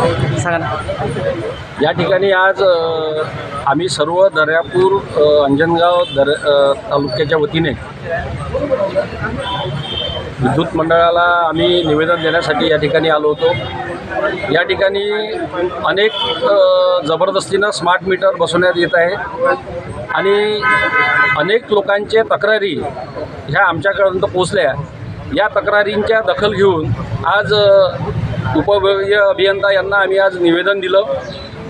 सांगा ना. या ठिकाणी आज आम्ही सर्व दर्यापूर अंजनगाव तालुक्याच्या वतीने विद्युत मंडळाला आम्ही निवेदन देण्यासाठी या ठिकाणी आलो होतो. या ठिकाणी अनेक जबरदस्तीनं स्मार्ट मीटर बसवण्यात येत आहे आणि अनेक लोकांचे तक्रारी ह्या आमच्यापर्यंत पोचल्या. या तक्रारींच्या दखल घेऊन आज उपविभागीय अभियंता यांना आम्ही आज निवेदन दिलं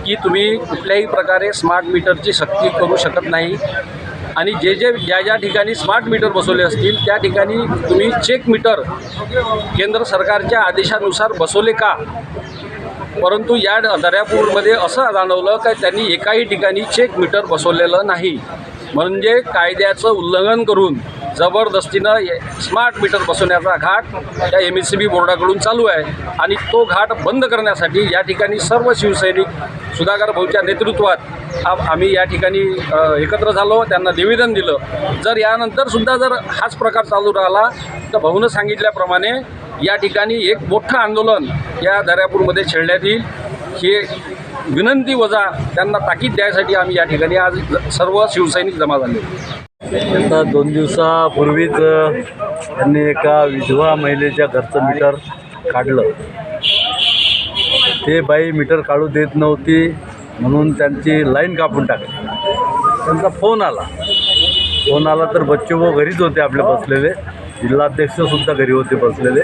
की तुम्ही कुठल्याही प्रकारे स्मार्ट मीटरची सक्ती करू शकत नाही आणि ज्या ठिकाणी स्मार्ट मीटर बसवले असतील त्या ठिकाणी तुम्ही चेक मीटर केंद्र सरकारच्या आदेशानुसार बसवले का. परंतु या दर्यापूरमध्ये असं जाणवलं की त्यांनी एकाही ठिकाणी चेक मीटर बसवलेलं नाही, म्हणजे कायद्याचं उल्लंघन करून जबरदस्तीनं स्मार्ट मीटर बसवण्याचा घाट या MSCB बोर्डाकडून चालू आहे आणि तो घाट बंद करण्यासाठी या ठिकाणी सर्व शिवसैनिक सुधाकर भाऊच्या नेतृत्वात आम्ही या ठिकाणी एकत्र झालो, त्यांना निवेदन दिलं. जर यानंतरसुद्धा जर हाच प्रकार चालू राहिला तर भाऊनं सांगितल्याप्रमाणे या ठिकाणी एक मोठं आंदोलन या दर्यापूरमध्ये छेडण्यात येईल. ही विनंती वजा त्यांना ताकीद द्यायसाठी आम्ही या ठिकाणी आज सर्व शिवसैनिक जमा झाले. आता 2 दिवसापूर्वीच त्यांनी एका विधवा महिलेच्या घरचं मीटर काढलं. ते बाई मीटर काढू देत नव्हती म्हणून त्यांची लाईन कापून टाकली. त्यांचा फोन आला तर बच्चूभाऊ घरीच होते आपले बसलेले, जिल्हाध्यक्षसुद्धा घरी होते बसलेले.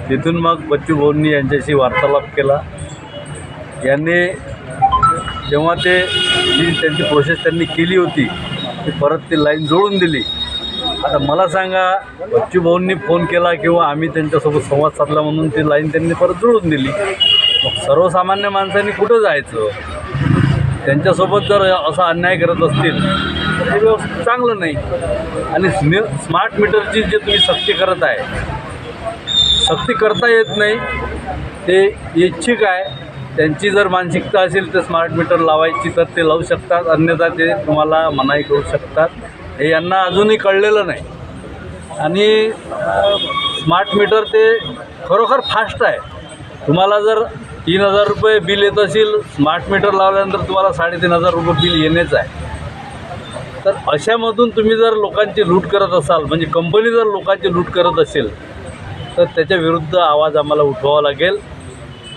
तिथून मग बच्चूभाऊंनी यांच्याशी वार्तालाप केला. यांनी जेव्हा जी त्यांची प्रोसेस त्यांनी केली होती ती परत ती लाईन जोडून दिली. आता मला सांगा, बच्चूभाऊंनी फोन केला किंवा आम्ही त्यांच्यासोबत संवाद साधला म्हणून ती लाईन त्यांनी परत जोडून दिली. मग सर्वसामान्य माणसांनी कुठं जायचं? त्यांच्यासोबत जर असा अन्याय करत असतील तर हे व्यवस्थित चांगलं नाही. आणि स्मार्ट मीटरची जे तुम्ही सक्ती करत आहे, सक्ती करता येत नाही, ते इच्छुक आहे. त्यांची जर मानसिकता असेल तर स्मार्ट मीटर लावायची तर ते लावू शकतात, अन्यथा ते तुम्हाला मनाई करू शकतात. हे यांना अजूनही कळलेलं नाही. आणि स्मार्ट मीटर ते खरोखर फास्ट आहे. तुम्हाला जर 3,000 रुपये बिल येत असेल, स्मार्ट मीटर लावल्यानंतर तुम्हाला 3,500 रुपये बिल येणेच आहे. तर अशामधून तुम्ही जर लोकांची लूट करत असाल, म्हणजे कंपनी जर लोकांची लूट करत असेल तर त्याच्या विरुद्ध आवाज आम्हाला उठवावा लागेल.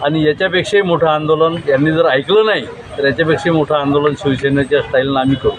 आणि याच्यापेक्षाही मोठं आंदोलन यांनी जर ऐकलं नाही तर याच्यापेक्षाही मोठं आंदोलन शिवसेनेच्या स्टाईलनं आम्ही करू.